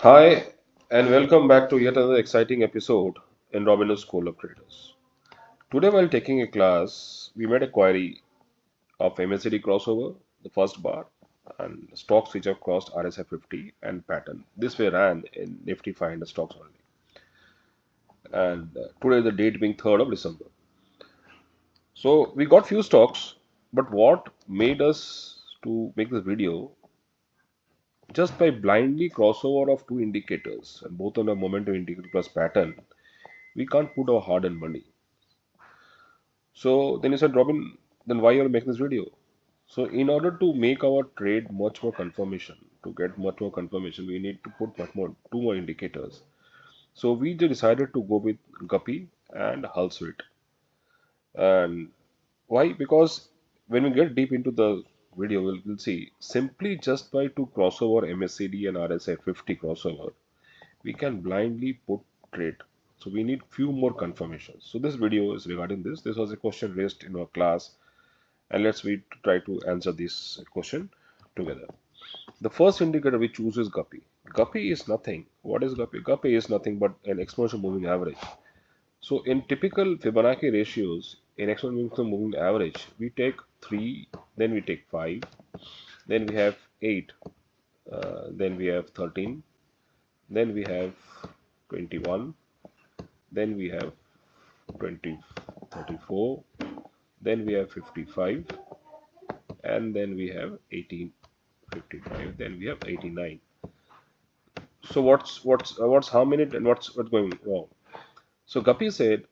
Hi, and welcome back to yet another exciting episode in Robinhood School of Traders. Today, while taking a class, we made a query of MACD crossover, the first bar, and stocks which have crossed RSI 50 and pattern. This way ran in Nifty 500 stocks only. And today, the date being 3rd of December. So, we got few stocks, but what made us to make this video just by blindly crossover of two indicators, and both on a momentum indicator plus pattern, we can't put our hard earned money. So then you said, Robin, then why you're making this video? So in order to make our trade much more confirmation, to get much more confirmation, we need to put much more, two more indicators. So we just decided to go with Guppy and Hull Suite. And why? Because when we get deep into the video, we'll see simply just by to crossover MACD and RSI 50 crossover, we can blindly put trade. So we need few more confirmations. So this video is regarding this. This was a question raised in our class, and we try to answer this question together. The first indicator we choose is Guppy. Guppy is nothing. What is Guppy? Guppy is nothing but an exponential moving average. So in typical Fibonacci ratios, in exponential moving average, we take 3, then we take 5, then we have 8, then we have 13, then we have 21, then we have 20, 34, then we have 55, and then we have 1855, then we have 89. So what's how many and what's going wrong? So Guppy said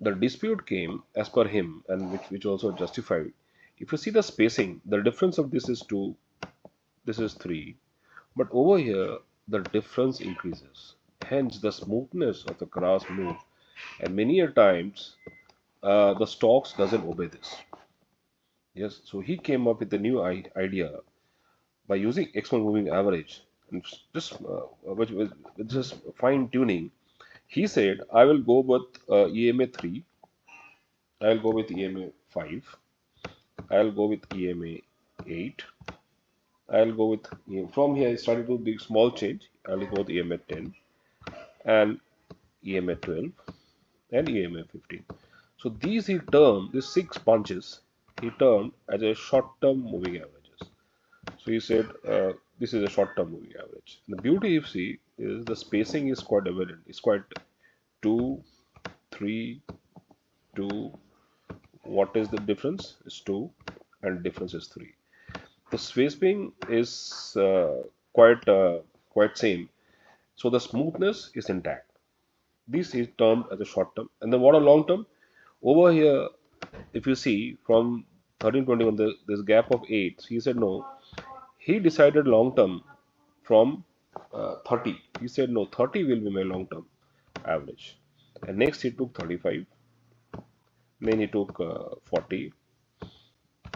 the dispute came as per him, and which also justified. If you see the spacing, the difference of this is 2, this is 3, but over here the difference increases. Hence the smoothness of the cross move, and many a times the stocks doesn't obey this. Yes, so he came up with a new idea by using exponential moving average and just with just fine tuning. He said, I will go with EMA 3, I'll go with EMA 5, I'll go with EMA 8, I'll go with from here I started to the small change. I'll go with EMA 10 and EMA 12 and EMA 15. So these he termed, these 6 punches, he termed as a short-term moving averages. So he said this is a short-term moving average. And the beauty you see is the spacing is quite evident. It's quite 2, 3, 2. What is the difference? It's 2, and difference is 3. The spacing is quite same. So the smoothness is intact. This is termed as a short term. And then what a long term? Over here, if you see from 1321, this gap of 8, he said no. He decided long term from 30. He said no, 30 will be my long term average. And next he took 35, then he took 40,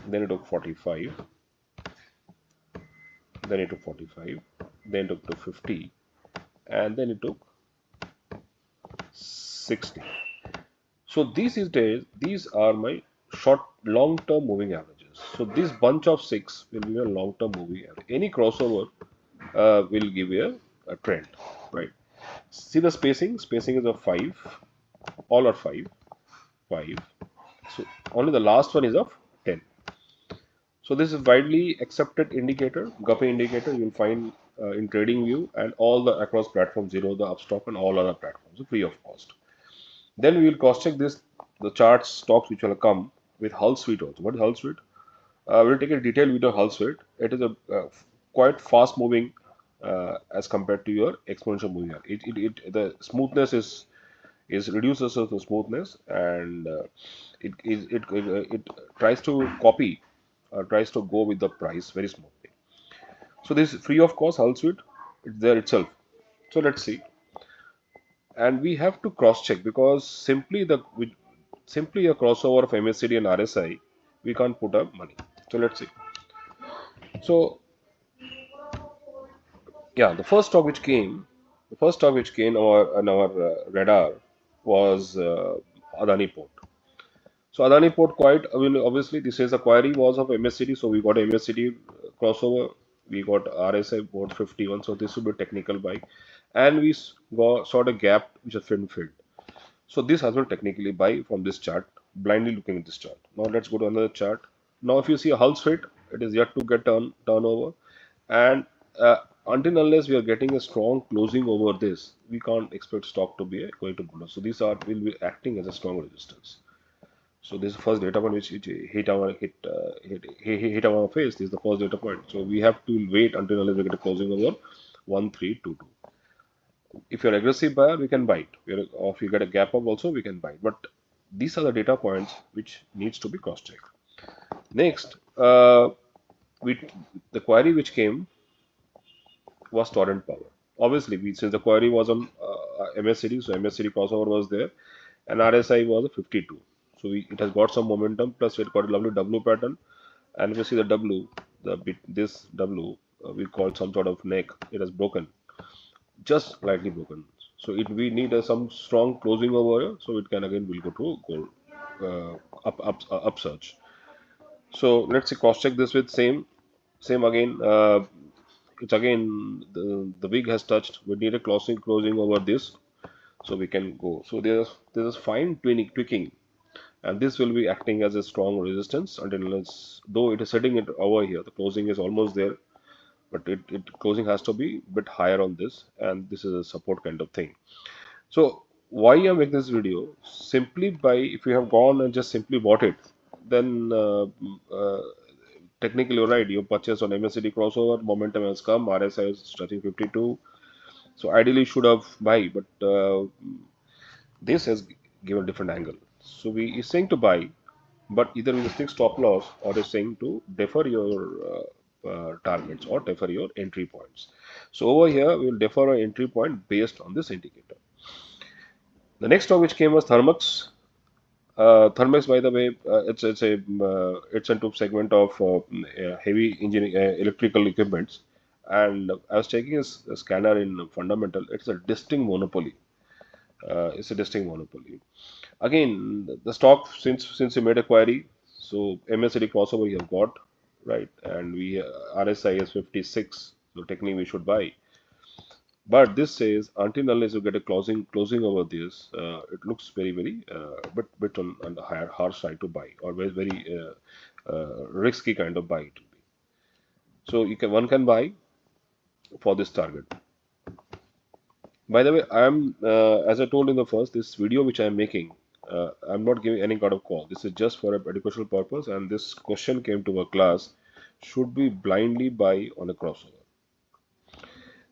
then he took 45, then he took 45, then he took to 50, and then he took 60. So these are my short long term moving averages. So this bunch of 6 will be a long term moving average. Any crossover will give you a trend, right? See the spacing. Spacing is of 5. All are 5, 5. So only the last one is of 10. So this is widely accepted indicator, Guppy indicator. You will find in TradingView and all the across platforms, Zero, the Upstock, and all other platforms, free of cost. Then we will cross-check this, the charts, stocks which will come with Hull Suite also. What is Hull Suite? We'll take a detailed video of Hull Suite. It is a quite fast-moving as compared to your exponential moving. The smoothness is reduces the smoothness, and it tries to copy, tries to go with the price very smoothly. So this is free of cost Hull Suite. It's there itself. So let's see, and we have to cross check because simply a crossover of MACD and RSI, we can't put up money. So let's see. So yeah, the first stock which came on our radar was Adani Port. So Adani Port, quite, I mean, obviously this is a query was of MACD, so we got a MACD crossover. we got RSI about 51, so this would be technical buy, and we saw the gap which has been filled. So this has been technically buy from this chart, blindly looking at this chart. Now let's go to another chart. Now if you see a Hull fit, it is yet to get turnover, and until unless we are getting a strong closing over this, we can't expect stock to be going to below. So these are will be acting as a strong resistance. So this is the first data point which hit our face. This is the first data point. So we have to wait until unless we get a closing over 1322. If you're aggressive buyer, we can buy it. Or if you get a gap up also, we can buy it. But these are the data points which needs to be cross-checked. Next, the query which came was torrent power. Obviously, since the query was on MACD, so MACD crossover was there, and RSI was a 52. So it has got some momentum. Plus, it got a lovely W pattern, and if you see the W, this W, we call some sort of neck. It has broken, just slightly broken. So we need some strong closing over here, so it can again will go to gold upsurge. So let's see, cross check this with same again. It's again the wig has touched. We need a closing over this, so we can go. So there's a fine tweaking, and this will be acting as a strong resistance until though it is setting it over here. The closing is almost there, but it closing has to be a bit higher on this, and this is a support kind of thing. So why I make this video? Simply by if you have gone and just simply bought it, then technically you're right. You purchase on MACD crossover, momentum has come, RSI is touching 52. So ideally should have buy, but this has given a different angle. So we is saying to buy, but either with a stick stop loss or is saying to defer your targets or defer your entry points. So over here we will defer our entry point based on this indicator. The next stock which came was Thermux. Thermux, by the way, it's into segment of heavy engineering electrical equipments, and I was taking a scanner in fundamental. It's a distinct monopoly. It's a distinct monopoly. Again, the stock since you made a query, so MACD crossover you have got, right, and we RSI is 56, so technically we should buy. But this says until unless you get a closing over this, it looks very bit on the higher harsh side to buy, or very risky kind of buy it will be. So one can buy for this target. By the way, I am as I told in the first this video which I am making, I'm not giving any kind of call. This is just for a educational purpose, and this question came to a class: should we blindly buy on a crossover?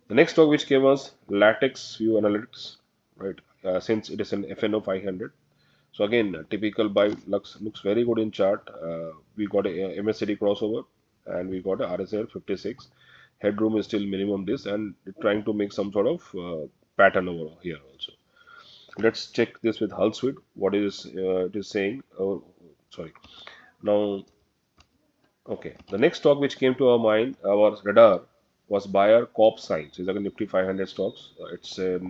The next stock which came was Latex View Analytics, right? Since it is an FNO 500. So again, typical buy looks very good in chart. We got a MACD crossover, and we got a RSI 56. Headroom is still minimum this, and trying to make some sort of pattern over here also. Let's check this with Hull Suite. What is it is saying? Oh, sorry. Now, okay. The next stock which came to our mind, our radar, was buyer Corp Science. It's like a Nifty 500 stocks. It's a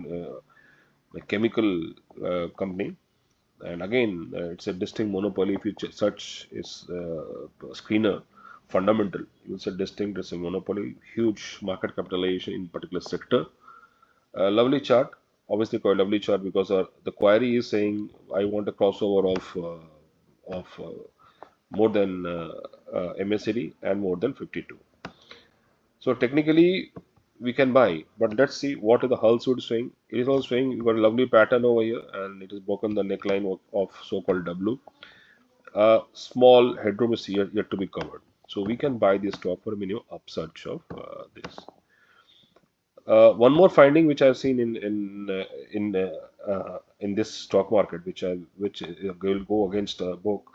chemical company, and again, it's a distinct monopoly. If you search its screener fundamental, you will say distinct. It's a monopoly, huge market capitalization in particular sector. Lovely chart. Obviously, quite lovely chart because the query is saying I want a crossover of more than MACD and more than 52. So technically we can buy, but let's see what the Hull Suite saying. It is also saying you got a lovely pattern over here, and it is broken the neckline of so-called W. Small headroom is yet to be covered, so we can buy this stock for a minimum upsurge of this. One more finding which I've seen in this stock market, which will go against the book.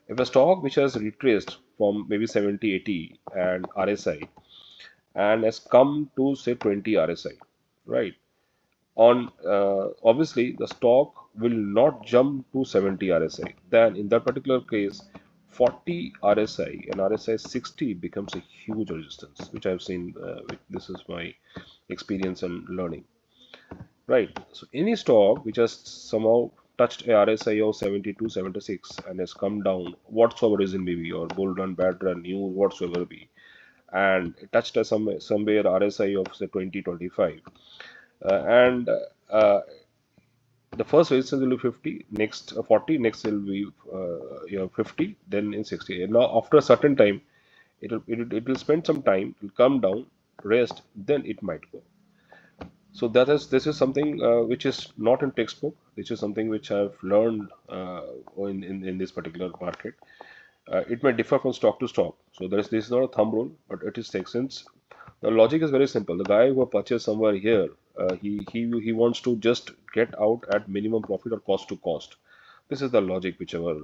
If a stock which has retraced from maybe 70, 80 and RSI and has come to say 20 RSI, right? On obviously the stock will not jump to 70 RSI. Then in that particular case, 40 RSI and RSI 60 becomes a huge resistance, which I've seen. This is my experience and learning, right? So any stock which has somehow touched a RSI of 72, 76 and has come down, whatsoever reason may be, or bull run, bad run, news, whatsoever be, and it touched a somewhere RSI of say 2025, and the first resistance will be 50, next 40, next will be 50, then in 60. And now after a certain time, it will spend some time, it will come down, rest, then it might go. So this is something which is not in textbook. This is something which I've learned in this particular market. It may differ from stock to stock. So this is not a thumb rule, but it is takes sense. The logic is very simple. The guy who purchased somewhere here, he wants to just get out at minimum profit or cost to cost. This is the logic, whichever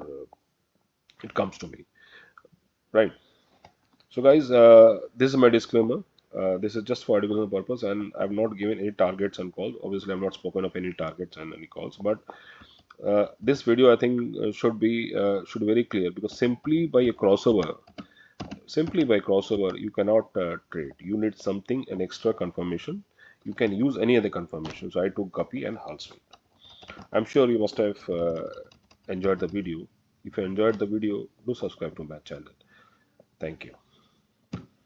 it comes to me, right? So, guys, this is my disclaimer. This is just for educational purpose, and I've not given any targets and calls. Obviously, I've not spoken of any targets and any calls, but this video I think should be very clear, because simply by crossover you cannot trade. You need something, an extra confirmation. You can use any other confirmation. So I took Guppy and Halswing. I'm sure you must have enjoyed the video. If you enjoyed the video, do subscribe to my channel. Thank you.